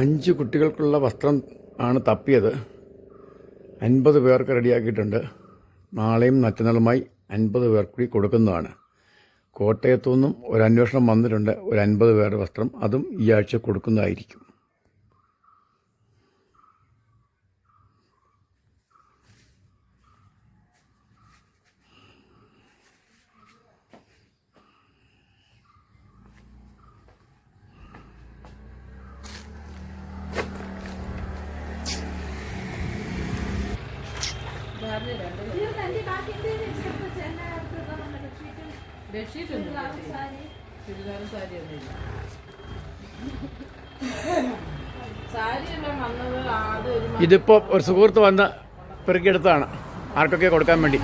5 കുട്ടികൾക്കുള്ള വസ്ത്രം ആണ് തപ്പിയത്. 50 പേർക്ക് റെഡിയാക്കിയിട്ടുണ്ട്. നാളെയും മറ്റന്നാളുമായി 50 പേർക്ക് കൂടി കൊടുക്കുന്നതാണ്. കോട്ടയത്തു നിന്നും ഒരു അന്വേഷണം വന്നിട്ടുണ്ട്. ഒരു 50 പേരുടെ വസ്ത്രം അതും ഈ ആഴ്ച കൊടുക്കുന്നതായിരിക്കും. ഇതിപ്പോൾ ഒരു സുഹൃത്ത് വന്ന് പെറുക്കിയെടുത്താണ് ആർക്കൊക്കെ കൊടുക്കാൻ വേണ്ടി.